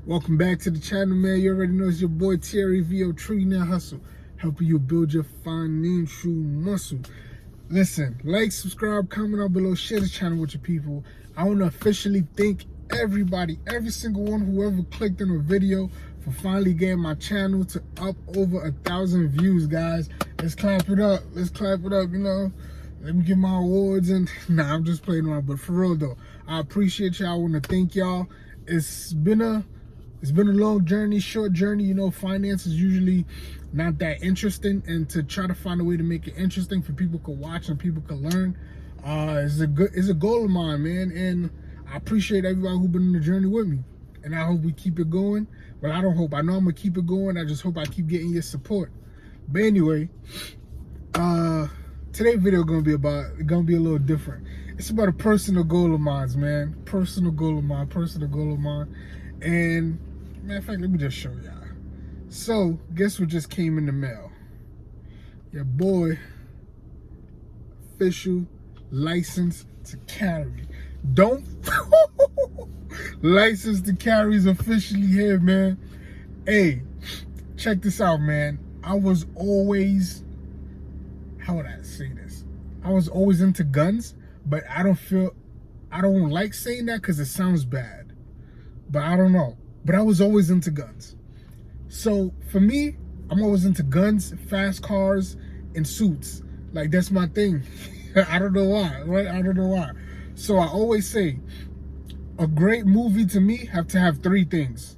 Welcome back to the channel, man. You already know it's your boy Terry VO Tree Now Hustle, helping you build your financial muscle. Listen, like, subscribe, comment down below, share the channel with your people. I want to officially thank everybody, every single one who ever clicked on a video for finally getting my channel to up over 1,000 views, guys. Let's clap it up. Let's clap it up, you know. Let me get my awards and nah, I'm just playing around. But for real though, I appreciate y'all. I want to thank y'all. It's been a long journey, short journey. You know, finance is usually not that interesting, and to try to find a way to make it interesting for people to watch and people to learn is a goal of mine, man. And I appreciate everybody who's been on the journey with me, and I hope we keep it going. Well, I don't hope. I know I'm gonna keep it going. I just hope I keep getting your support. But anyway, today's video gonna be a little different. It's about a personal goal of mine, man. Personal goal of mine. And matter of fact, let me just show y'all. So, guess what just came in the mail? Your boy, official license to carry. Don't license to carry is officially here, man. Hey, check this out, man. I was always, how would I say this? I was always into guns, but I don't like saying that because it sounds bad. But I don't know. But I was always into guns. So for me, I'm always into guns, fast cars, and suits. Like, that's my thing. I don't know why, right? I don't know why. So I always say, a great movie to me have to have three things.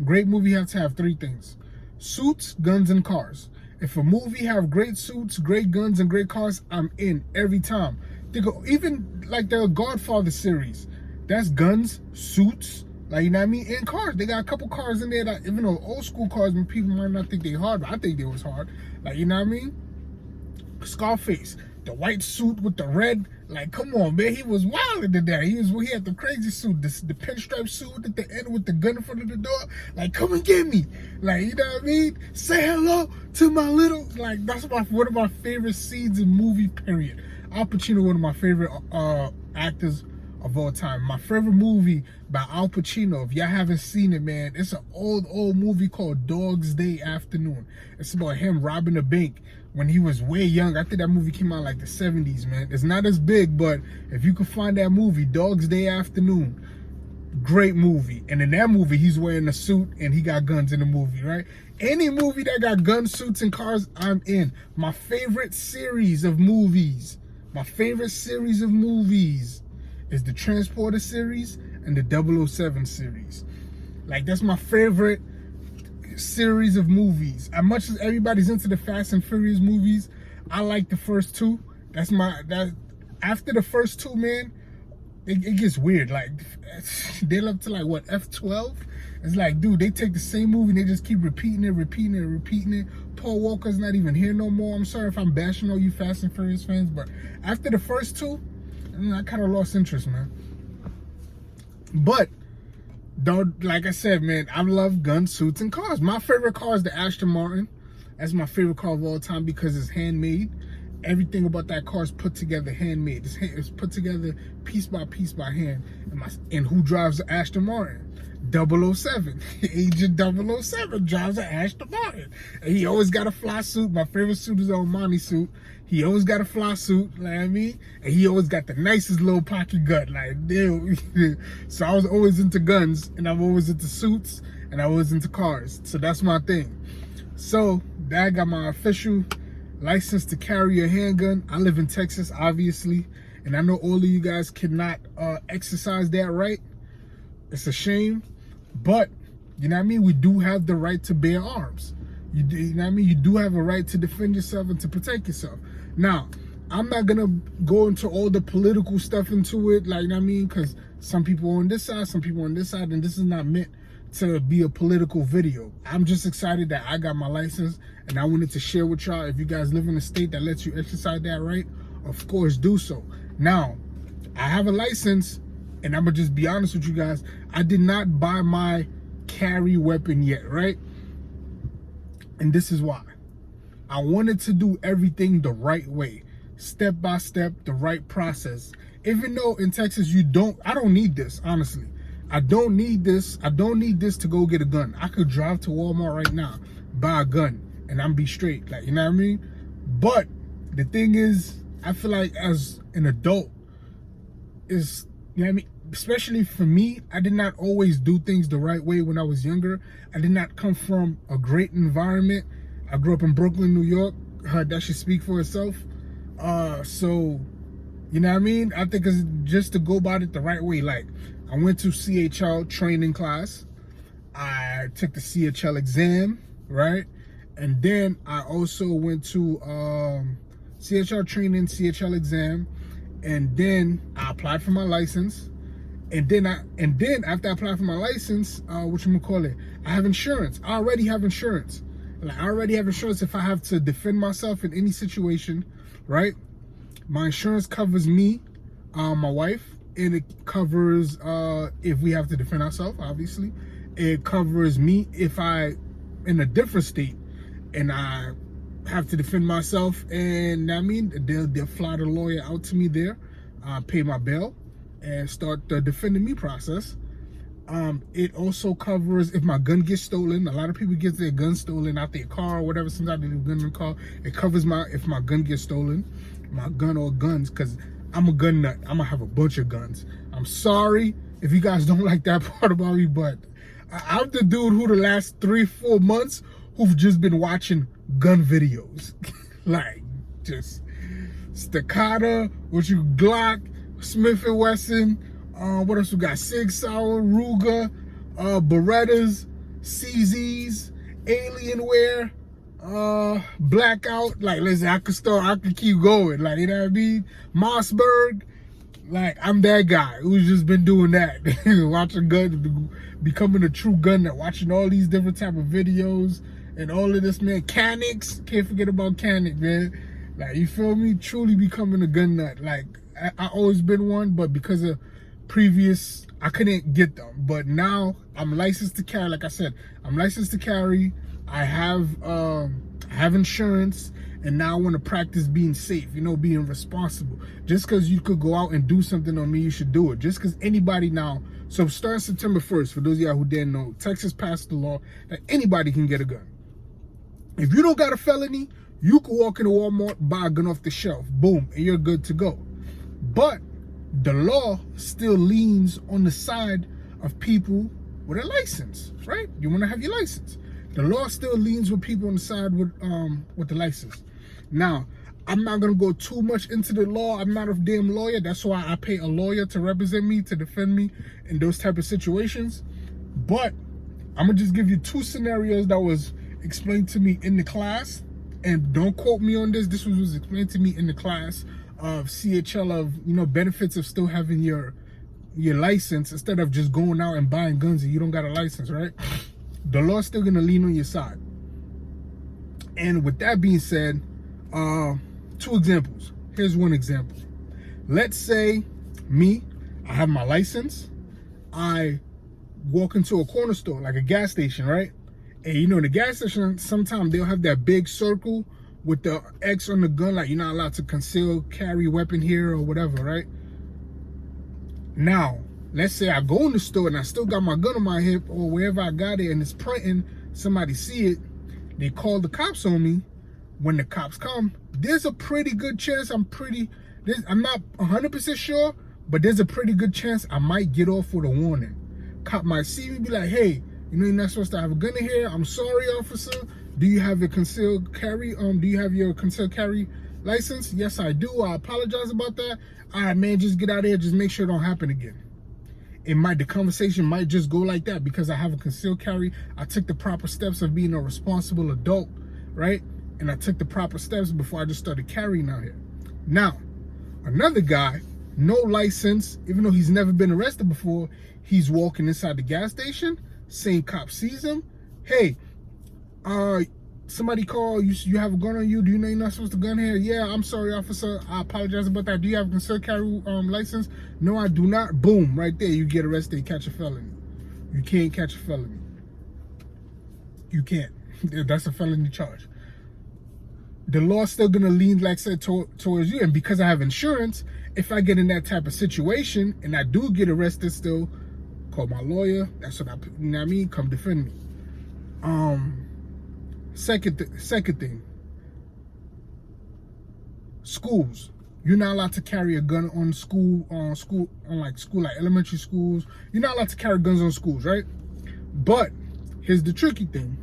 Great movie have to have three things: suits, guns, and cars. If a movie have great suits, great guns, and great cars, I'm in every time. Even like the Godfather series, that's guns, suits, like, you know what I mean, and cars. They got a couple cars in there that, even though old school cars, and people might not think they hard, but I think they was hard. Like, you know what I mean? Scarface, the white suit with the red, like, come on, man, he was wilding in that. He had the crazy suit, the pinstripe suit at the end with the gun in front of the door. Like, come and get me. Like, you know what I mean? Say hello to my little, like, that's one of my favorite scenes in movie, period. Al Pacino, one of my favorite actors of all time. My favorite movie by Al Pacino, if y'all haven't seen it, man, it's an old movie called Dog's Day Afternoon. It's about him robbing a bank when he was way young. I think that movie came out like the 70s, man. It's not as big, but if you could find that movie, Dog's Day Afternoon, great movie. And in that movie, he's wearing a suit and he got guns in the movie, right? Any movie that got guns, suits, and cars, I'm in. My favorite series of movies is the Transporter series and the 007 series. Like, that's my favorite series of movies. As much as everybody's into the Fast and Furious movies, I like the first two. After the first two, man, it gets weird. Like, they're up to like what, F12? It's like, dude, they take the same movie and they just keep repeating it. Paul Walker's not even here no more. I'm sorry if I'm bashing all you Fast and Furious fans, but after the first two, I kind of lost interest, man. But though, like I said, man, I love guns, suits, and cars. My favorite car is the Aston Martin. That's my favorite car of all time because it's handmade. Everything about that car is put together handmade. It's put together piece by hand. And who drives the Aston Martin? 007. Agent 007 drives an Aston Martin. And he always got a fly suit. My favorite suit is the Armani suit. He always got a fly suit, you know what I mean? And he always got the nicest little pocket gun, like, dude. So I was always into guns, and I'm always into suits, and I was into cars. So that's my thing. So Dad got my official license to carry a handgun. I live in Texas, obviously, and I know all of you guys cannot exercise that right. It's a shame, but you know what I mean? We do have the right to bear arms. You know what I mean? You do have a right to defend yourself and to protect yourself. Now, I'm not gonna go into all the political stuff into it, like, you know what I mean? Because some people on this side, some people on this side, and this is not meant to be a political video. I'm just excited that I got my license, and I wanted to share with y'all. If you guys live in a state that lets you exercise that right, of course, do so. Now, I have a license, and I'm gonna just be honest with you guys. I did not buy my carry weapon yet, right? And this is why. I wanted to do everything the right way, step by step, the right process. Even though in Texas I don't need this, honestly. I don't need this. I don't need this to go get a gun. I could drive to Walmart right now, buy a gun, and I'm be straight. Like, you know what I mean? But the thing is, I feel like as an adult, is, you know what I mean? Especially for me, I did not always do things the right way when I was younger. I did not come from a great environment. I grew up in Brooklyn, New York. That should speak for itself. So, you know what I mean? I think it's just to go about it the right way. Like, I went to CHL training class. I took the CHL exam, right? And then I also went to CHL training, CHL exam, and then I applied for my license. And then after I applied for my license, I have insurance. I already have insurance. Like, I already have insurance if I have to defend myself in any situation, right? My insurance covers me, my wife, and it covers if we have to defend ourselves, obviously. It covers me if I in a different state and I have to defend myself, and I mean they'll fly the lawyer out to me there, pay my bill, and start the defending me process. It also covers if my gun gets stolen. A lot of people get their gun stolen out their car or whatever. Sometimes they leave a gun in the car. It covers if my gun gets stolen, my gun or guns, because I'm a gun nut. I'm gonna have a bunch of guns. I'm sorry if you guys don't like that part about me, but I'm the dude who the last 3-4 months who've just been watching gun videos. Like, just Staccato, Glock, Smith & Wesson, what else we got? Sig Sauer, Ruger, Berettas, CZs, Alienware, Blackout. Like, listen, I could keep going. Like, you know what I mean? Mossberg. Like, I'm that guy who's just been doing that. Watching guns, becoming a true gun nut, watching all these different type of videos and all of this, man. Canics, can't forget about Canic, man. Like, you feel me? Truly becoming a gun nut. Like, I always been one, but because of previous, I couldn't get them. But now I'm licensed to carry. Like I said, I'm licensed to carry. I have insurance, and now I want to practice being safe, you know, being responsible. Just because you could go out and do something on me, you should do it. Just because anybody now, so starting September 1st, for those of y'all who didn't know, Texas passed the law that anybody can get a gun. If you don't got a felony, you can walk into Walmart, buy a gun off the shelf, boom, and you're good to go. But the law still leans on the side of people with a license, right? You want to have your license. The law still leans with people on the side with the license. Now, I'm not gonna go too much into the law. I'm not a damn lawyer. That's why I pay a lawyer to represent me, to defend me in those type of situations. But I'm gonna just give you 2 scenarios that was explained to me in the class, and don't quote me on this. This was explained to me in the class of CHL, of, you know, benefits of still having your license instead of just going out and buying guns and you don't got a license, right? The law's still gonna lean on your side. And with that being said, 2 examples. Here's one example. Let's say me, I have my license. I walk into a corner store, like a gas station, right? And you know, the gas station, sometimes they'll have that big circle with the X on the gun, like you're not allowed to conceal carry weapon here or whatever, right? Now, let's say I go in the store and I still got my gun on my hip or wherever I got it, and it's printing, somebody see it, they call the cops on me. When the cops come, there's a pretty good chance I'm not 100% sure, but there's a pretty good chance I might get off with a warning. Cop might see me, be like, hey, you know, you're not supposed to have a gun in here. I'm sorry, officer. Do you have a concealed carry? Do you have your concealed carry license? Yes, I do. I apologize about that. All right, man, just get out of here. Just make sure it don't happen again. The conversation might just go like that because I have a concealed carry. I took the proper steps of being a responsible adult, right? And I took the proper steps before I just started carrying out here. Now, another guy, no license, even though he's never been arrested before, he's walking inside the gas station. Same cop sees him. Hey, somebody called, you have a gun on you. Do you know you're not supposed to gun here? Yeah, I'm sorry, officer. I apologize about that. Do you have a concealed carry license? No, I do not. Boom, right there, you get arrested and catch a felony. You can't catch a felony. You can't. That's a felony charge. The law's still gonna lean, like I said, towards you. And because I have insurance, if I get in that type of situation and I do get arrested still, Call my lawyer. That's what you know what I mean? Come defend me. Second thing. Schools. You're not allowed to carry a gun on like elementary schools. You're not allowed to carry guns on schools, right? But here's the tricky thing.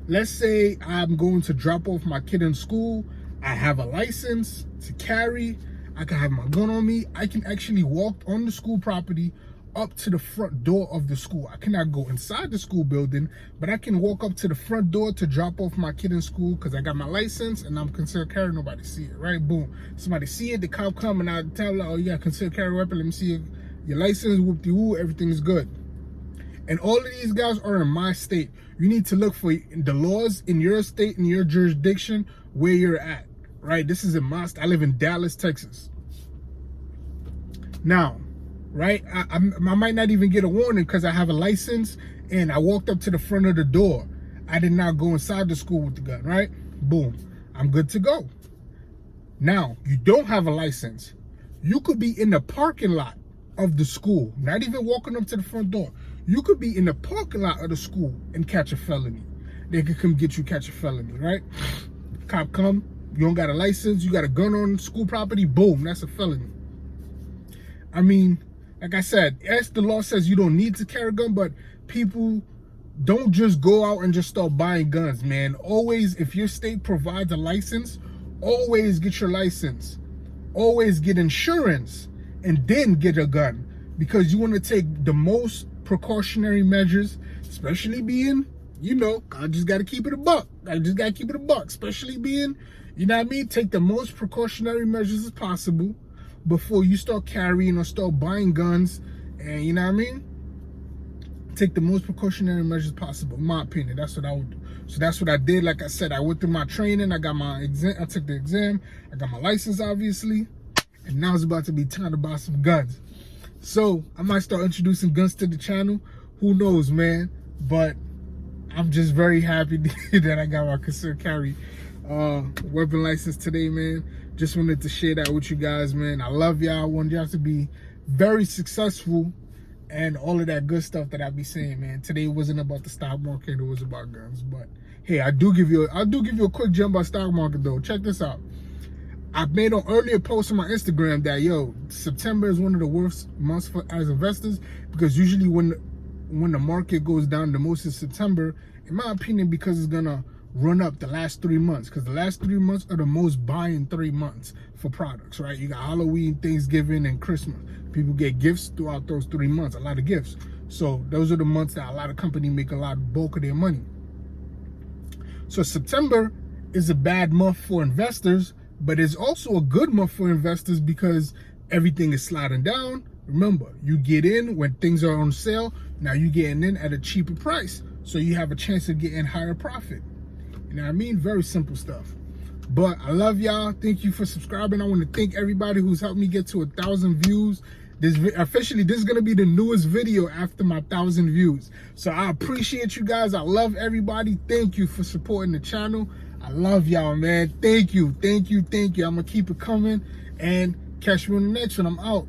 Let's say I'm going to drop off my kid in school. I have a license to carry. I can have my gun on me. I can actually walk on the school property up to the front door of the school. I cannot go inside the school building, but I can walk up to the front door to drop off my kid in school because I got my license and I'm considered carry. Nobody see it, right? Boom. Somebody see it, the cop come and I tell her, oh, you got concealed carry weapon. Let me see your license, whoop-de-woo, everything is good. And all of these guys are in my state. You need to look for the laws in your state, in your jurisdiction, where you're at, right? This is in my state. I live in Dallas, Texas. Now, right, I might not even get a warning because I have a license and I walked up to the front of the door. I did not go inside the school with the gun, right? Boom, I'm good to go. Now, you don't have a license. You could be in the parking lot of the school, not even walking up to the front door. You could be in the parking lot of the school and catch a felony. They could come get you, catch a felony, right? Cop come, you don't got a license, you got a gun on school property, boom, that's a felony. I mean, like I said, yes, the law says you don't need to carry a gun, but people don't just go out and just start buying guns, man. Always, if your state provides a license, always get your license. Always get insurance and then get a gun, because you want to take the most precautionary measures, especially being, you know, I just got to keep it a buck. Especially being, you know what I mean? Take the most precautionary measures as possible before you start carrying or start buying guns, and you know what I mean? Take the most precautionary measures possible, in my opinion. That's what I would do. So that's what I did. Like I said, I went through my training, I got my exam, I took the exam, I got my license, obviously, and now it's about to be time to buy some guns. So I might start introducing guns to the channel. Who knows, man? But I'm just very happy that I got my concealed carry weapon license today, man. Just wanted to share that with you guys, man. I love y'all. I want y'all to be very successful and all of that good stuff that I be saying, man. Today wasn't about the stock market, it was about guns. But hey, I do give you a quick jump on stock market though. Check this out. I made an earlier post on my Instagram that, yo, September is one of the worst months as investors, because usually when the market goes down the most is September, in my opinion, because it's gonna run up the last 3 months, because the last 3 months are the most buying 3 months for products, right? You got Halloween, Thanksgiving, and Christmas. People get gifts throughout those 3 months, a lot of gifts. So those are the months that a lot of companies make a lot of bulk of their money. So September is a bad month for investors, but it's also a good month for investors because everything is sliding down. Remember, you get in when things are on sale. Now you're getting in at a cheaper price, so you have a chance of getting higher profit. You know what I mean? Very simple stuff. But I love y'all. Thank you for subscribing. I want to thank everybody who's helped me get to 1,000 views. This is going to be the newest video after my 1,000 views. So I appreciate you guys. I love everybody. Thank you for supporting the channel. I love y'all, man. Thank you. I'm going to keep it coming and catch you in the next one. I'm out.